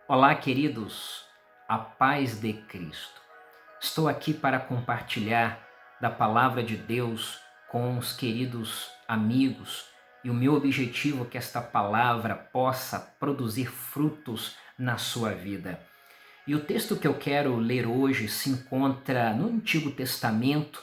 Olá, queridos, a paz de Cristo. Estou aqui para compartilhar da palavra de Deus com os queridos amigos e o meu objetivo é que esta palavra possa produzir frutos na sua vida. E o texto que eu quero ler hoje se encontra no Antigo Testamento,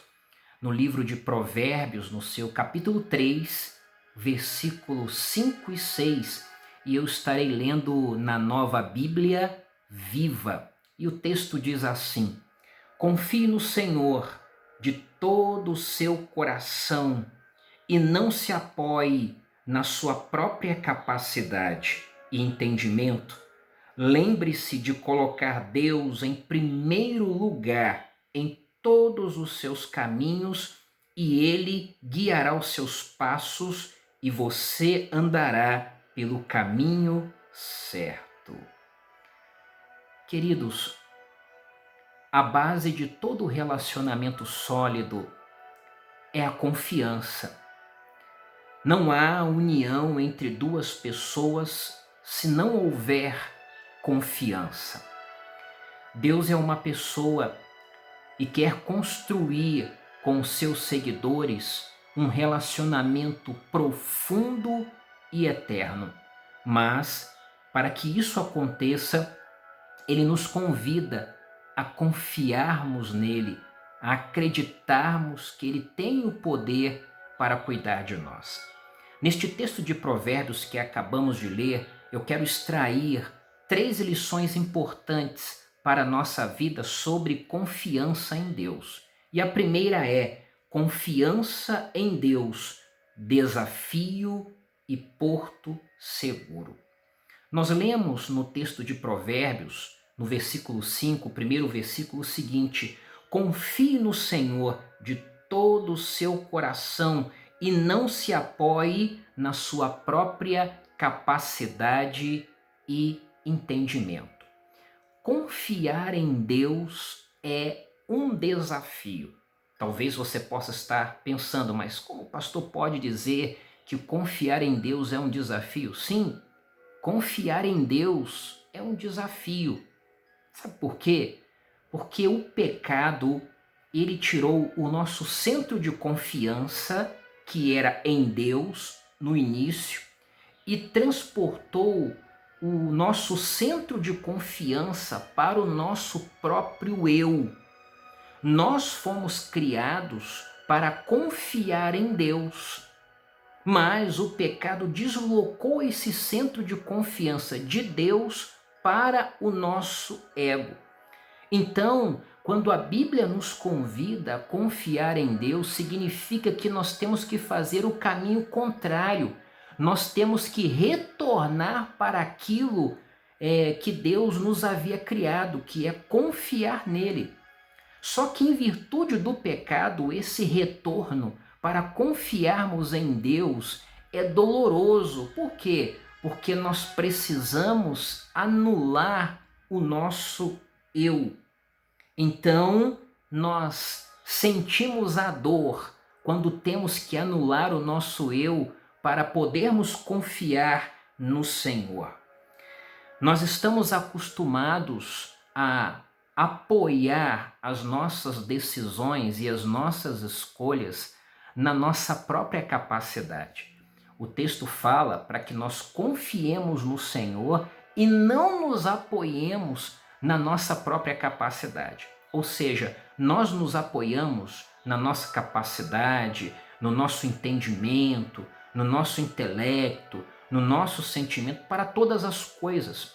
no livro de Provérbios, no seu capítulo 3, versículos 5 e 6, e eu estarei lendo na Nova Bíblia Viva. E o texto diz assim: confie no Senhor de todo o seu coração e não se apoie na sua própria capacidade e entendimento. Lembre-se de colocar Deus em primeiro lugar em todos os seus caminhos e Ele guiará os seus passos e você andará pelo caminho certo. Queridos, a base de todo relacionamento sólido é a confiança. Não há união entre duas pessoas se não houver confiança. Deus é uma pessoa e quer construir com seus seguidores um relacionamento profundo e eterno. Mas, para que isso aconteça, Ele nos convida a confiarmos nele, a acreditarmos que Ele tem o poder para cuidar de nós. Neste texto de Provérbios que acabamos de ler, eu quero extrair 3 lições importantes para a nossa vida sobre confiança em Deus. E a primeira é confiança em Deus, desafio e porto seguro. Nós lemos no texto de Provérbios, no versículo 5, o primeiro versículo seguinte: confie no Senhor de todo o seu coração e não se apoie na sua própria capacidade e entendimento. Confiar em Deus é um desafio. Talvez você possa estar pensando, mas como o pastor pode dizer que confiar em Deus é um desafio? Sim, confiar em Deus é um desafio. Sabe por quê? Porque o pecado, ele tirou o nosso centro de confiança, que era em Deus no início, e transportou o nosso centro de confiança para o nosso próprio eu. Nós fomos criados para confiar em Deus, mas o pecado deslocou esse centro de confiança de Deus para o nosso ego. Então, quando a Bíblia nos convida a confiar em Deus, significa que nós temos que fazer o caminho contrário. Nós temos que retornar para aquilo que Deus nos havia criado, que é confiar nele. Só que em virtude do pecado, esse retorno para confiarmos em Deus é doloroso. Por quê? Porque nós precisamos anular o nosso eu. Então, nós sentimos a dor quando temos que anular o nosso eu para podermos confiar no Senhor. Nós estamos acostumados a apoiar as nossas decisões e as nossas escolhas na nossa própria capacidade. O texto fala para que nós confiemos no Senhor e não nos apoiemos na nossa própria capacidade. Ou seja, nós nos apoiamos na nossa capacidade, no nosso entendimento, no nosso intelecto, no nosso sentimento para todas as coisas.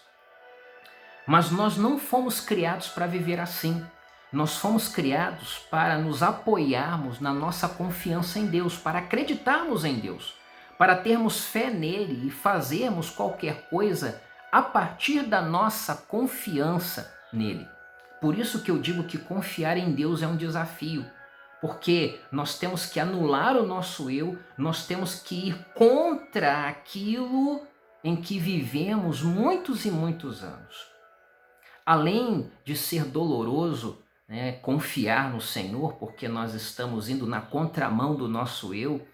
Mas nós não fomos criados para viver assim. Nós fomos criados para nos apoiarmos na nossa confiança em Deus, para acreditarmos em Deus, para termos fé nele e fazermos qualquer coisa a partir da nossa confiança nele. Por isso que eu digo que confiar em Deus é um desafio, porque nós temos que anular o nosso eu, nós temos que ir contra aquilo em que vivemos muitos e muitos anos. Além de ser doloroso, confiar no Senhor, porque nós estamos indo na contramão do nosso eu,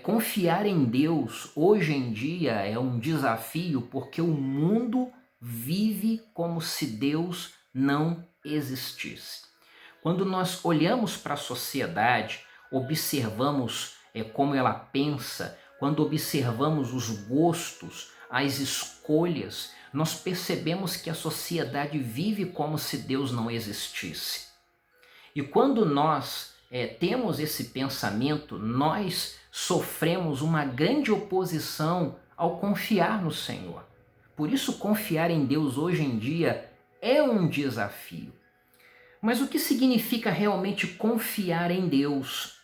confiar em Deus hoje em dia é um desafio, porque o mundo vive vive como se Deus não existisse. Quando nós olhamos para a sociedade, observamos como ela pensa, quando observamos os gostos, as escolhas, nós percebemos que a sociedade vive como se Deus não existisse. E quando nós temos esse pensamento, nós sofremos uma grande oposição ao confiar no Senhor. Por isso, confiar em Deus hoje em dia é um desafio. Mas o que significa realmente confiar em Deus?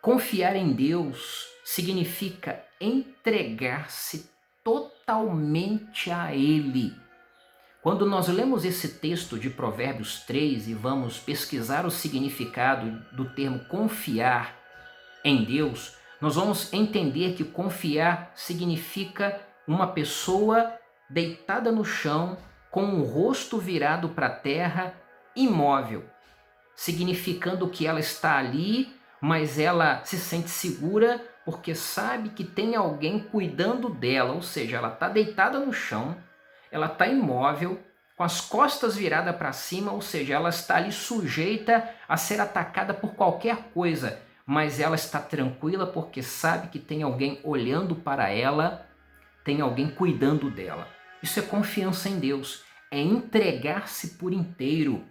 Confiar em Deus significa entregar-se totalmente a Ele. Quando nós lemos esse texto de Provérbios 3 e vamos pesquisar o significado do termo confiar em Deus, nós vamos entender que confiar significa uma pessoa deitada no chão, com o rosto virado para a terra, imóvel, significando que ela está ali, mas ela se sente segura porque sabe que tem alguém cuidando dela, ou seja, ela está deitada no chão, ela está imóvel, com as costas viradas para cima, ou seja, ela está ali sujeita a ser atacada por qualquer coisa, mas ela está tranquila porque sabe que tem alguém olhando para ela, tem alguém cuidando dela. Isso é confiança em Deus, é entregar-se por inteiro.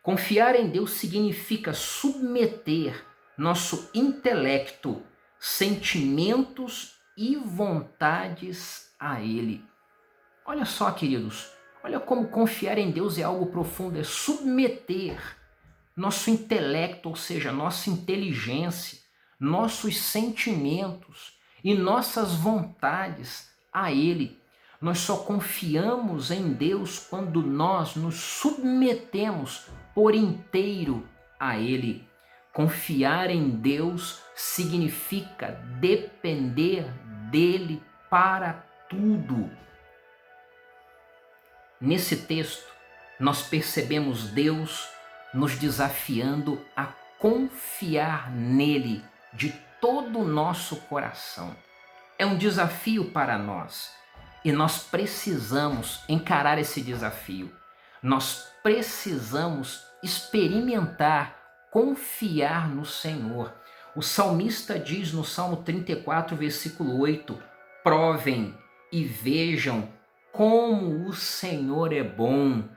Confiar em Deus significa submeter nosso intelecto, sentimentos e vontades a Ele. Olha só, queridos, olha como confiar em Deus é algo profundo, é submeter nosso intelecto, ou seja, nossa inteligência, nossos sentimentos e nossas vontades a Ele. Nós só confiamos em Deus quando nós nos submetemos por inteiro a Ele. Confiar em Deus significa depender dEle para tudo. Nesse texto, nós percebemos Deus nos desafiando a confiar nele de todo o nosso coração. É um desafio para nós e nós precisamos encarar esse desafio. Nós precisamos experimentar, confiar no Senhor. O salmista diz no Salmo 34, versículo 8: provem e vejam como o Senhor é bom,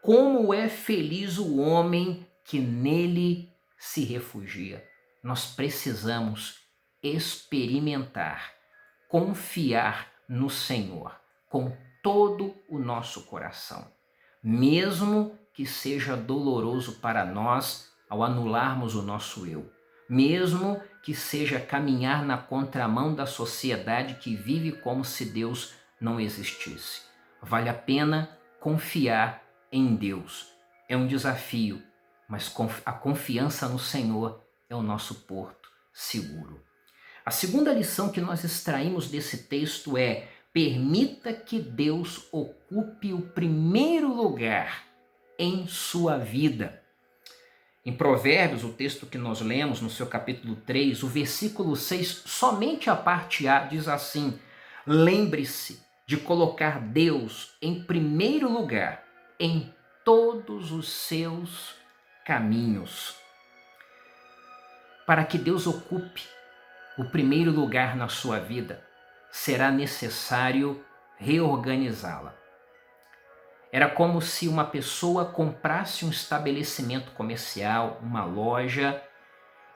como é feliz o homem que nele se refugia. Nós precisamos experimentar, confiar no Senhor com todo o nosso coração, mesmo que seja doloroso para nós ao anularmos o nosso eu, mesmo que seja caminhar na contramão da sociedade que vive como se Deus não existisse. Vale a pena confiar em Deus. É um desafio, mas a confiança no Senhor é o nosso porto seguro. A segunda lição que nós extraímos desse texto é: permita que Deus ocupe o primeiro lugar em sua vida. Em Provérbios, o texto que nós lemos no seu capítulo 3, o versículo 6, somente a parte A diz assim: lembre-se de colocar Deus em primeiro lugar em todos os seus caminhos. Para que Deus ocupe o primeiro lugar na sua vida, será necessário reorganizá-la. Era como se uma pessoa comprasse um estabelecimento comercial, uma loja,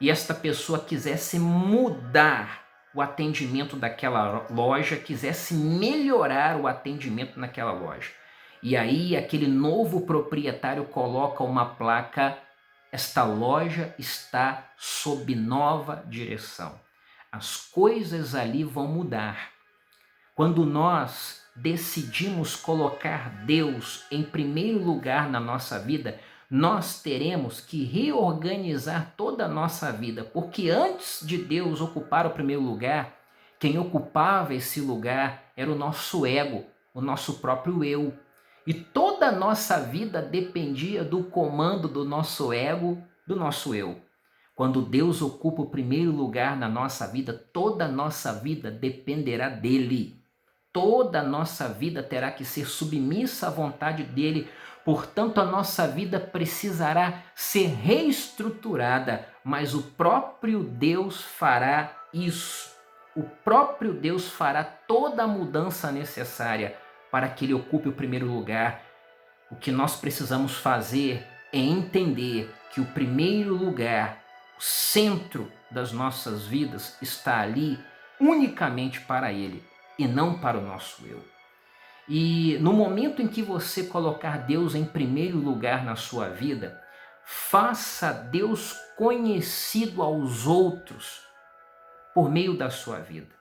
e esta pessoa quisesse mudar o atendimento daquela loja, quisesse melhorar o atendimento naquela loja. E aí aquele novo proprietário coloca uma placa: esta loja está sob nova direção. As coisas ali vão mudar. Quando nós decidimos colocar Deus em primeiro lugar na nossa vida, nós teremos que reorganizar toda a nossa vida, porque antes de Deus ocupar o primeiro lugar, quem ocupava esse lugar era o nosso ego, o nosso próprio eu. E toda a nossa vida dependia do comando do nosso ego, do nosso eu. Quando Deus ocupa o primeiro lugar na nossa vida, toda a nossa vida dependerá dele. Toda a nossa vida terá que ser submissa à vontade dele. Portanto, a nossa vida precisará ser reestruturada, mas o próprio Deus fará isso. O próprio Deus fará toda a mudança necessária para que ele ocupe o primeiro lugar. O que nós precisamos fazer é entender que o primeiro lugar, o centro das nossas vidas, está ali unicamente para ele e não para o nosso eu. E no momento em que você colocar Deus em primeiro lugar na sua vida, faça Deus conhecido aos outros por meio da sua vida.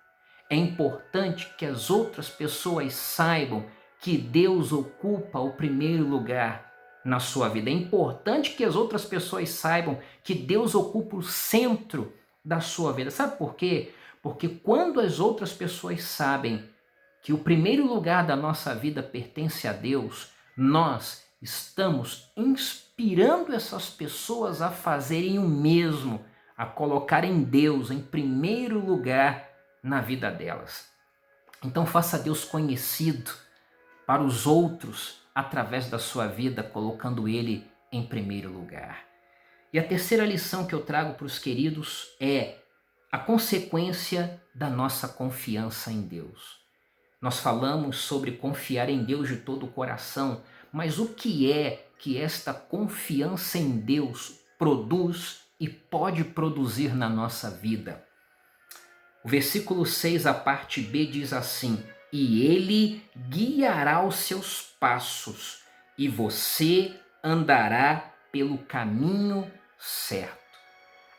É importante que as outras pessoas saibam que Deus ocupa o primeiro lugar na sua vida. É importante que as outras pessoas saibam que Deus ocupa o centro da sua vida. Sabe por quê? Porque quando as outras pessoas sabem que o primeiro lugar da nossa vida pertence a Deus, nós estamos inspirando essas pessoas a fazerem o mesmo, a colocarem Deus em primeiro lugar na vida delas. Então faça Deus conhecido para os outros através da sua vida, colocando Ele em primeiro lugar. E a terceira lição que eu trago para os queridos é a consequência da nossa confiança em Deus. Nós falamos sobre confiar em Deus de todo o coração, mas o que é que esta confiança em Deus produz e pode produzir na nossa vida? O versículo 6, a parte B, diz assim: e ele guiará os seus passos, e você andará pelo caminho certo.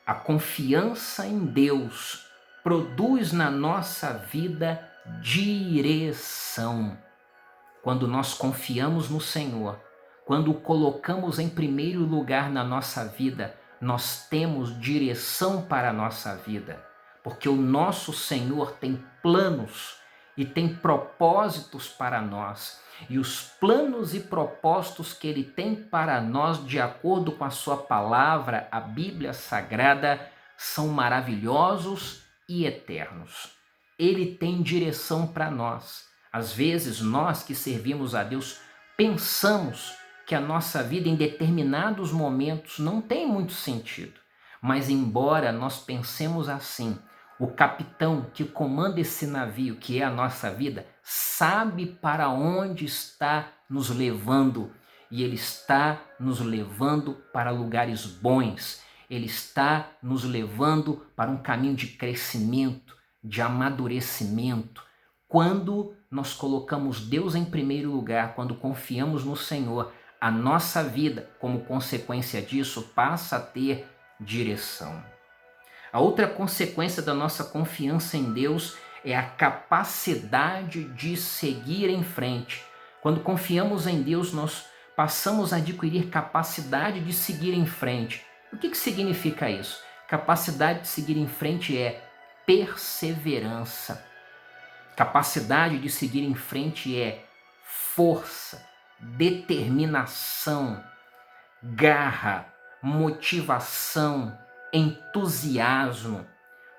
A confiança em Deus produz na nossa vida direção. Quando nós confiamos no Senhor, quando o colocamos em primeiro lugar na nossa vida, nós temos direção para a nossa vida, porque o nosso Senhor tem planos e tem propósitos para nós. E os planos e propósitos que Ele tem para nós, de acordo com a sua palavra, a Bíblia Sagrada, são maravilhosos e eternos. Ele tem direção para nós. Às vezes, nós que servimos a Deus, pensamos que a nossa vida em determinados momentos não tem muito sentido. Mas embora nós pensemos assim, o capitão que comanda esse navio, que é a nossa vida, sabe para onde está nos levando. E ele está nos levando para lugares bons. Ele está nos levando para um caminho de crescimento, de amadurecimento. Quando nós colocamos Deus em primeiro lugar, quando confiamos no Senhor, a nossa vida, como consequência disso, passa a ter direção. A outra consequência da nossa confiança em Deus é a capacidade de seguir em frente. Quando confiamos em Deus, nós passamos a adquirir capacidade de seguir em frente. O que significa isso? Capacidade de seguir em frente é perseverança. Capacidade de seguir em frente é força, determinação, garra, motivação, entusiasmo.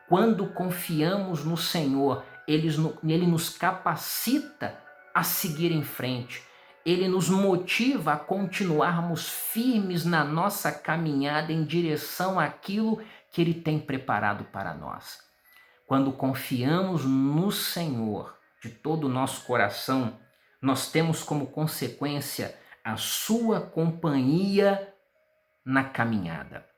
Quando confiamos no Senhor, Ele nos capacita a seguir em frente. Ele nos motiva a continuarmos firmes na nossa caminhada em direção àquilo que Ele tem preparado para nós. Quando confiamos no Senhor de todo o nosso coração, nós temos como consequência a sua companhia na caminhada.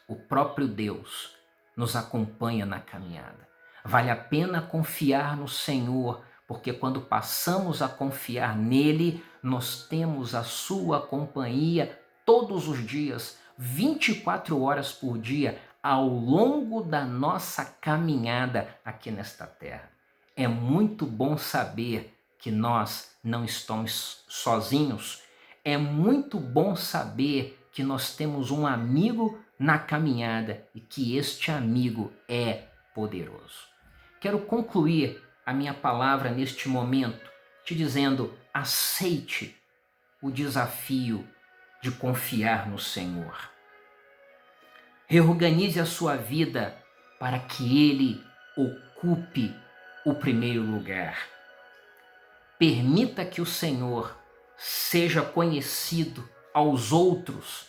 O próprio Deus nos acompanha na caminhada. Vale a pena confiar no Senhor, porque quando passamos a confiar nele, nós temos a sua companhia todos os dias, 24 horas por dia, ao longo da nossa caminhada aqui nesta terra. É muito bom saber que nós não estamos sozinhos. É muito bom saber que nós temos um amigo na caminhada e que este amigo é poderoso. Quero concluir a minha palavra neste momento te dizendo: aceite o desafio de confiar no Senhor. Reorganize a sua vida para que Ele ocupe o primeiro lugar. Permita que o Senhor seja conhecido aos outros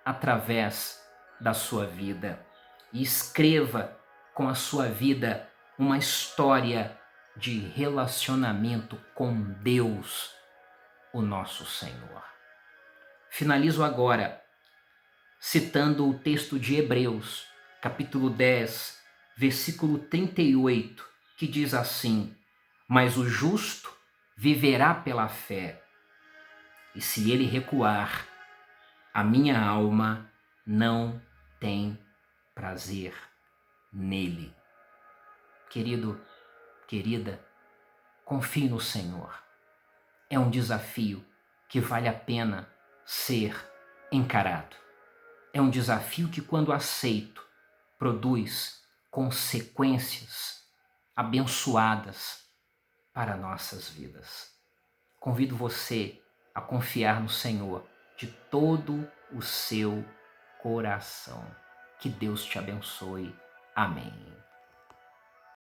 através da sua vida. E escreva com a sua vida uma história de relacionamento com Deus, o nosso Senhor. Finalizo agora citando o texto de Hebreus, capítulo 10, versículo 38, que diz assim: mas o justo viverá pela fé, e se ele recuar, a minha alma não tem prazer nele. Querido, querida, confie no Senhor. É um desafio que vale a pena ser encarado. É um desafio que, quando aceito, produz consequências abençoadas para nossas vidas. Convido você a confiar no Senhor de todo o seu coração. Que Deus te abençoe. Amém.